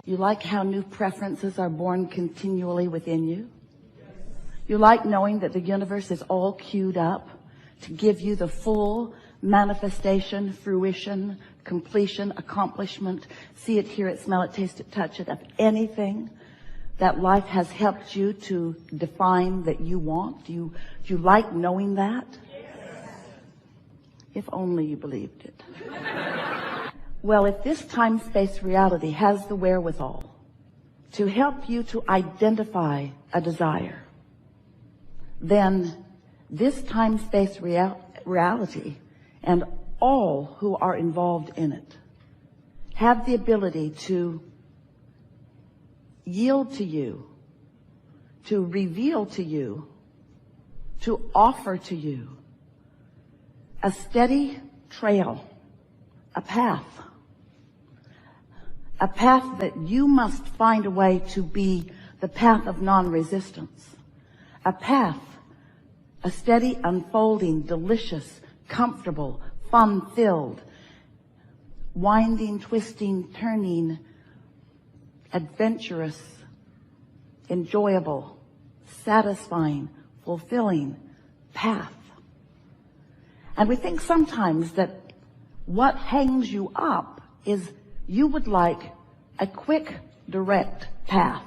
You like how new preferences are born continually within you? You like knowing that the universe is all queued up to give you the full manifestation, fruition, completion, accomplishment, see it, hear it, smell it, taste it, touch it, of anything that life has helped you to define that you want? Do you like knowing that? If only you believed it. Well, if this time-space reality has the wherewithal to help you to identify a desire, then this time-space reality and all who are involved in it have the ability to yield to you, to reveal to you, to offer to you a steady trail, a path that you must find a way to be the path of non-resistance, a path, a steady, unfolding, delicious, comfortable, fun-filled, winding, twisting, turning, adventurous, enjoyable, satisfying, fulfilling path. And we think sometimes that what hangs you up is you would like a quick, direct path.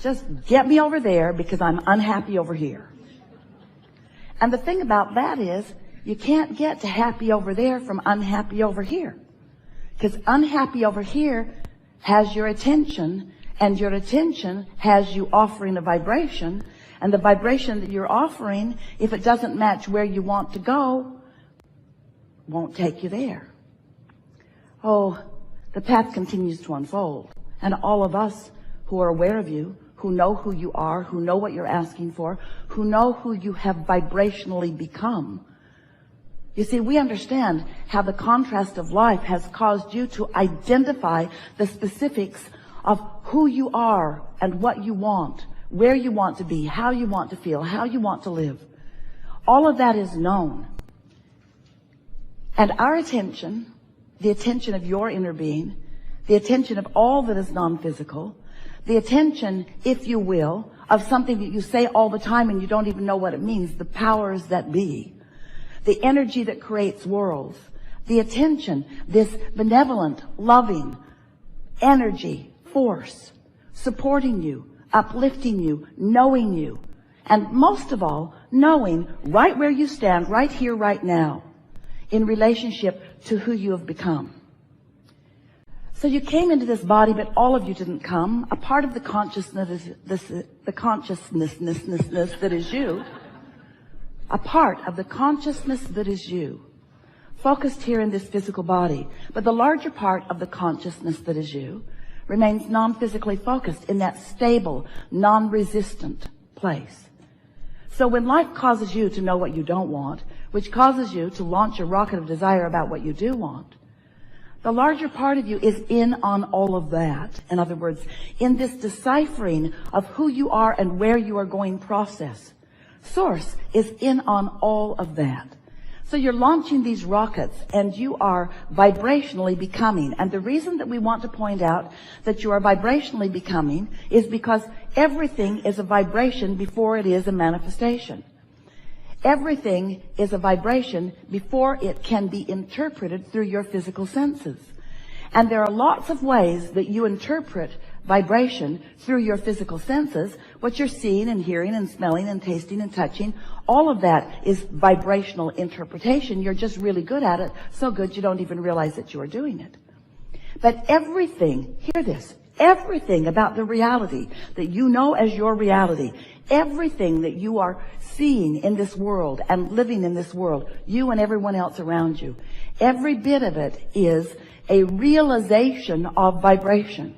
Just get me over there because I'm unhappy over here. And the thing about that is you can't get to happy over there from unhappy over here. Because unhappy over here has your attention, and your attention has you offering a vibration, and the vibration that you're offering, if it doesn't match where you want to go, won't take you there. Oh, the path continues to unfold. And all of us who are aware of you, who know who you are, who know what you're asking for, who know who you have vibrationally become. You see, we understand how the contrast of life has caused you to identify the specifics of who you are and what you want, where you want to be, how you want to feel, how you want to live. All of that is known. And our attention, the attention of your inner being, the attention of all that is non-physical, the attention, if you will, of something that you say all the time and you don't even know what it means, the powers that be, the energy that creates worlds, the attention, this benevolent, loving energy, force, supporting you, uplifting you, knowing you, and most of all, knowing right where you stand, right here, right now, in relationship to who you have become. So you came into this body, but all of you didn't come. A part of the consciousness, the consciousness that is you, a part of the consciousness that is you, focused here in this physical body. But the larger part of the consciousness that is you remains non-physically focused in that stable, non-resistant place. So when life causes you to know what you don't want, which causes you to launch a rocket of desire about what you do want, the larger part of you is in on all of that. In other words, in this deciphering of who you are and where you are going process. Source is in on all of that. So you're launching these rockets and you are vibrationally becoming. And the reason that we want to point out that you are vibrationally becoming is because everything is a vibration before it is a manifestation. Everything is a vibration before it can be interpreted through your physical senses. And there are lots of ways that you interpret vibration through your physical senses. What you're seeing and hearing and smelling and tasting and touching, all of that is vibrational interpretation. You're just really good at it, so good you don't even realize that you are doing it. But everything, hear this, everything about the reality that you know as your reality, everything that you are seeing in this world and living in this world, you and everyone else around you, every bit of it is a realization of vibration.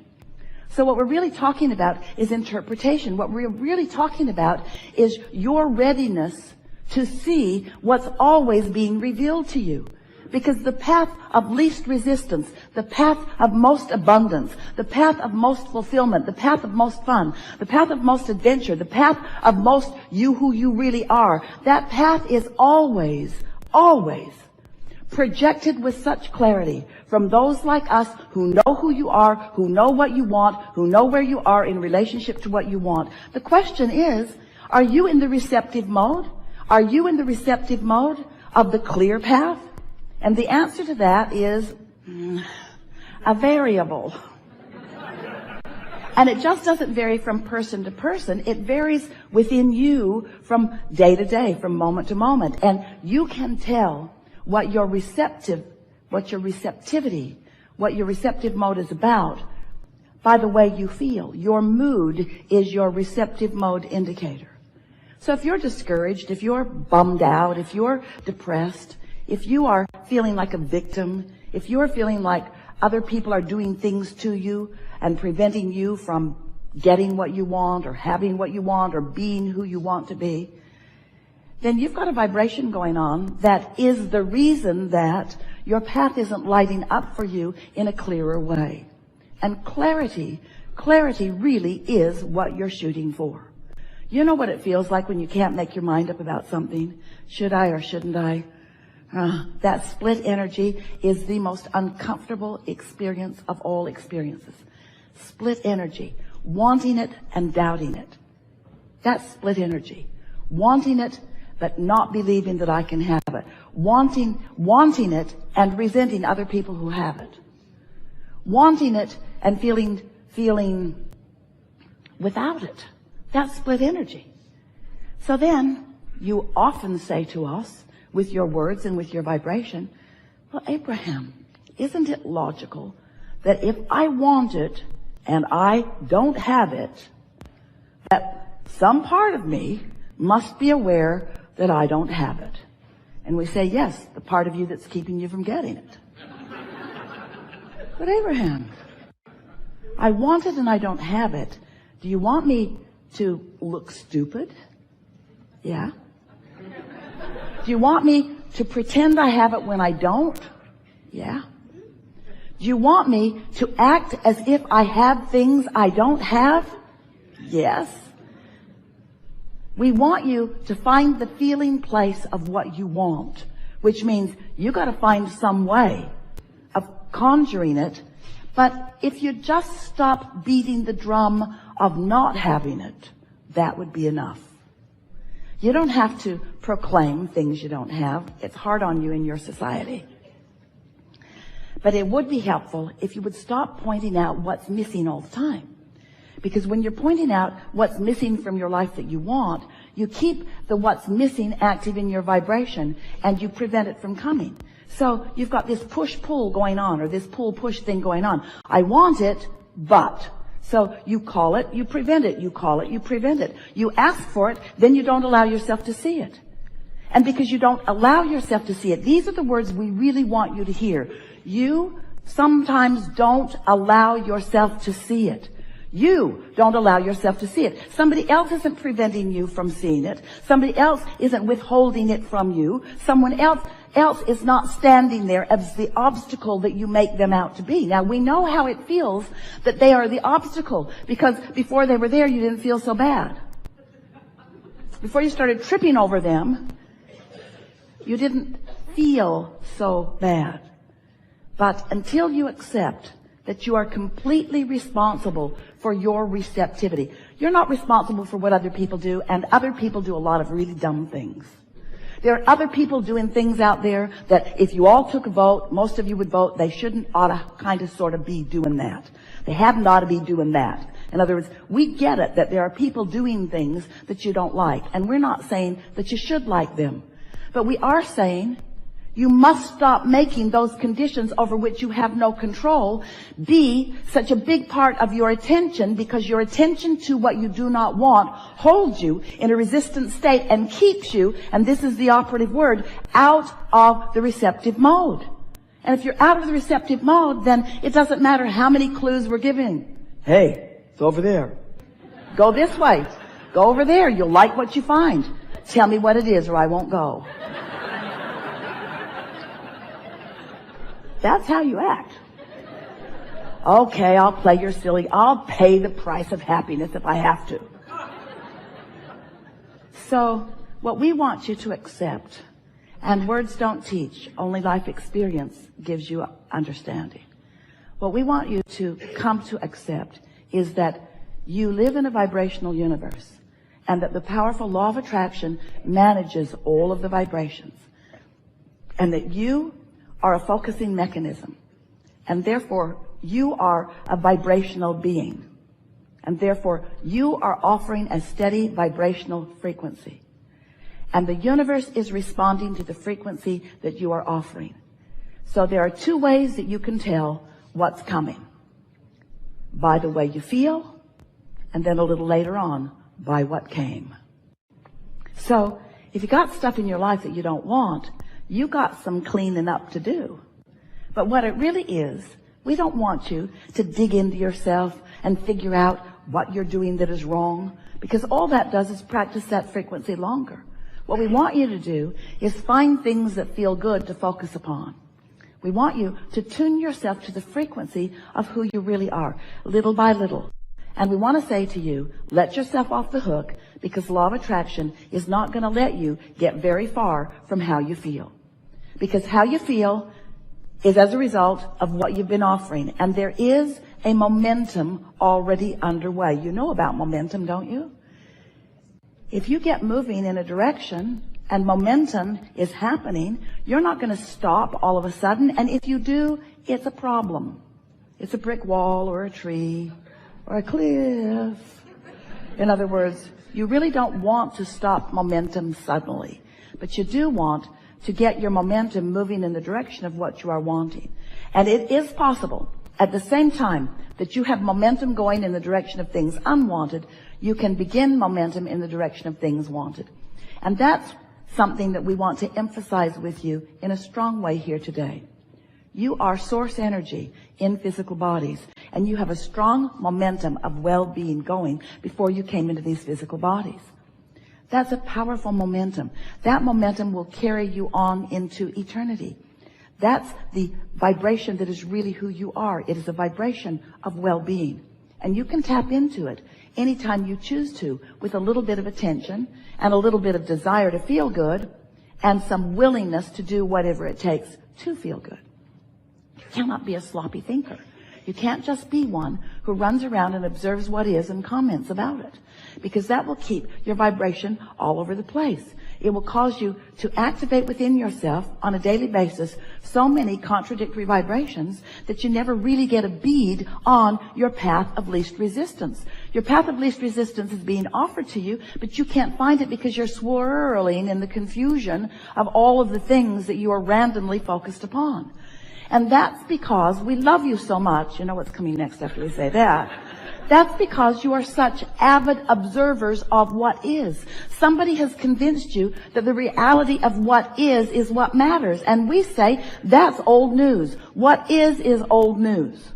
So what we're really talking about is interpretation. What we're really talking about is your readiness to see what's always being revealed to you. Because the path of least resistance, the path of most abundance, the path of most fulfillment, the path of most fun, the path of most adventure, the path of most you who you really are, that path is always projected with such clarity from from those like us who know who you are, who know what you want, who know where you are in relationship to what you want. The question is, are you in the receptive mode? Are you in the receptive mode of the clear path? And the answer to that is a variable. And it just doesn't vary from person to person. It varies within you from day to day, from moment to moment. And you can tell what your receptive mode is about by the way you feel. Your mood is your receptive mode indicator. So if you're discouraged, if you're bummed out, if you're depressed, if you are feeling like a victim, if you're feeling like other people are doing things to you and preventing you from getting what you want or having what you want or being who you want to be, then you've got a vibration going on that is the reason that your path isn't lighting up for you in a clearer way. And clarity really is what you're shooting for. You know what it feels like when you can't make your mind up about something? Should I or shouldn't I? That split energy is the most uncomfortable experience of all experiences. Split energy. Wanting it and doubting it. That's split energy. Wanting it but not believing that I can have it. Wanting it and resenting other people who have it. Wanting it and feeling without it. That's split energy. So then you often say to us, with your words and with your vibration, well, Abraham, isn't it logical that if I want it and I don't have it, that some part of me must be aware that I don't have it? And we say, yes, the part of you that's keeping you from getting it. But Abraham, I want it and I don't have it. Do you want me to look stupid? Yeah. Do you want me to pretend I have it when I don't? Yeah. Do you want me to act as if I have things I don't have? Yes. We want you to find the feeling place of what you want, which means you got to find some way of conjuring it. But if you just stop beating the drum of not having it, that would be enough. You don't have to proclaim things you don't have. It's hard on you in your society. But it would be helpful if you would stop pointing out what's missing all the time. Because when you're pointing out what's missing from your life that you want, you keep the what's missing active in your vibration and you prevent it from coming. So you've got this push-pull going on, or this pull-push thing going on. I want it, but. So you call it, you prevent it. You call it, you prevent it. You ask for it, then you don't allow yourself to see it. And because you don't allow yourself to see it, these are the words we really want you to hear. You sometimes don't allow yourself to see it. You don't allow yourself to see it. Somebody else isn't preventing you from seeing it. Somebody else isn't withholding it from you. Someone else is not standing there as the obstacle that you make them out to be. Now, we know how it feels that they are the obstacle, because before they were there, you didn't feel so bad. Before you started tripping over them, you didn't feel so bad. But until you accept that you are completely responsible for your receptivity. You're not responsible for what other people do, and other people do a lot of really dumb things. There are other people doing things out there that if you all took a vote, most of you would vote, they shouldn't ought to kind of sort of be doing that. They hadn't ought to be doing that. In other words, we get it that there are people doing things that you don't like, and we're not saying that you should like them. But we are saying you must stop making those conditions over which you have no control be such a big part of your attention, because your attention to what you do not want holds you in a resistant state and keeps you, and this is the operative word, out of the receptive mode. And if you're out of the receptive mode, then it doesn't matter how many clues we're giving. Hey, it's over there. Go this way. Go over there. You'll like what you find. Tell me what it is or I won't go. That's how you act. Okay, I'll play your silly. I'll pay the price of happiness if I have to. So what we want you to accept And words don't teach. Only life experience gives you understanding. What we want you to come to accept is that you live in a vibrational universe, and that the powerful law of attraction manages all of the vibrations, and that you are a focusing mechanism, and therefore you are a vibrational being, and therefore you are offering a steady vibrational frequency, and the universe is responding to the frequency that you are offering. So there are two ways that you can tell what's coming: by the way you feel, and then a little later on, by what came. So if you got stuff in your life that you don't want, you got some cleaning up to do. But what it really is, we don't want you to dig into yourself and figure out what you're doing that is wrong, because all that does is practice that frequency longer. What we want you to do is find things that feel good to focus upon. We want you to tune yourself to the frequency of who you really are, little by little. And we want to say to you, let yourself off the hook, because law of attraction is not going to let you get very far from how you feel. Because how you feel is as a result of what you've been offering. And there is a momentum already underway. You know about momentum, don't you? If you get moving in a direction and momentum is happening, you're not going to stop all of a sudden. And if you do, it's a problem. It's a brick wall or a tree or a cliff. In other words, you really don't want to stop momentum suddenly, but you do want to get your momentum moving in the direction of what you are wanting. And it is possible, at the same time that you have momentum going in the direction of things unwanted, you can begin momentum in the direction of things wanted. And that's something that we want to emphasize with you in a strong way here today. You are source energy in physical bodies, and you have a strong momentum of well-being going before you came into these physical bodies. That's a powerful momentum. That momentum will carry you on into eternity. That's the vibration that is really who you are. It is a vibration of well-being. And you can tap into it anytime you choose to, with a little bit of attention and a little bit of desire to feel good and some willingness to do whatever it takes to feel good. You cannot be a sloppy thinker. You can't just be one who runs around and observes what is and comments about it, because that will keep your vibration all over the place. It will cause you to activate within yourself on a daily basis so many contradictory vibrations that you never really get a bead on your path of least resistance. Your path of least resistance is being offered to you, but you can't find it because you're swirling in the confusion of all of the things that you are randomly focused upon. And that's because we love you so much. You know what's coming next after we say that. That's because you are such avid observers of what is. Somebody has convinced you that the reality of what is what matters. And we say that's old news. What is old news.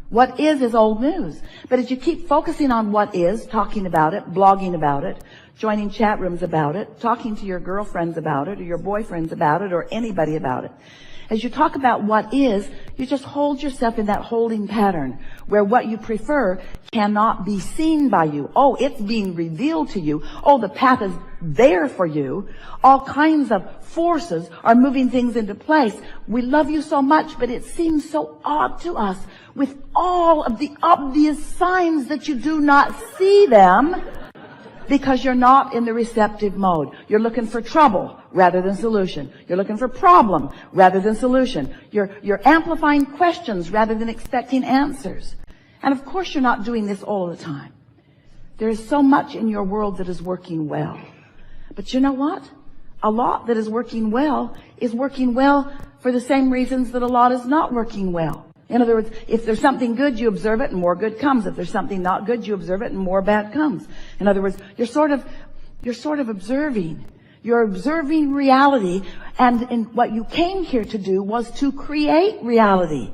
What is old news. But as you keep focusing on what is, talking about it, blogging about it, joining chat rooms about it, talking to your girlfriends about it, or your boyfriends about it, or anybody about it, as you talk about what is, you just hold yourself in that holding pattern where what you prefer cannot be seen by you. Oh, it's being revealed to you. Oh, the path is there for you. All kinds of forces are moving things into place. We love you so much, but it seems so odd to us with all of the obvious signs that you do not see them, because you're not in the receptive mode. You're looking for trouble rather than solution. You're looking for problem rather than solution. You're amplifying questions rather than expecting answers. And of course you're not doing this all the time. There is so much in your world that is working well. But you know what? A lot that is working well for the same reasons that a lot is not working well. In other words, if there's something good, you observe it and more good comes. If there's something not good, you observe it and more bad comes. In other words, you're sort of observing. You're observing reality, and what you came here to do was to create reality.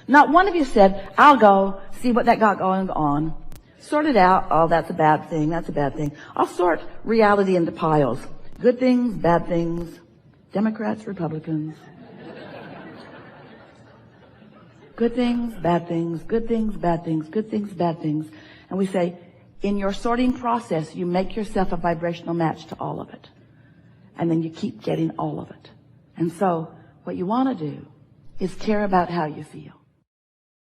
Not one of you said, I'll go see what that got going on. Sort it out. Oh, that's a bad thing. That's a bad thing. I'll sort reality into piles. Good things, bad things, Democrats, Republicans. Good things, bad things, good things, bad things, good things, bad things. And we say, in your sorting process, you make yourself a vibrational match to all of it. And then you keep getting all of it. And so what you want to do is care about how you feel.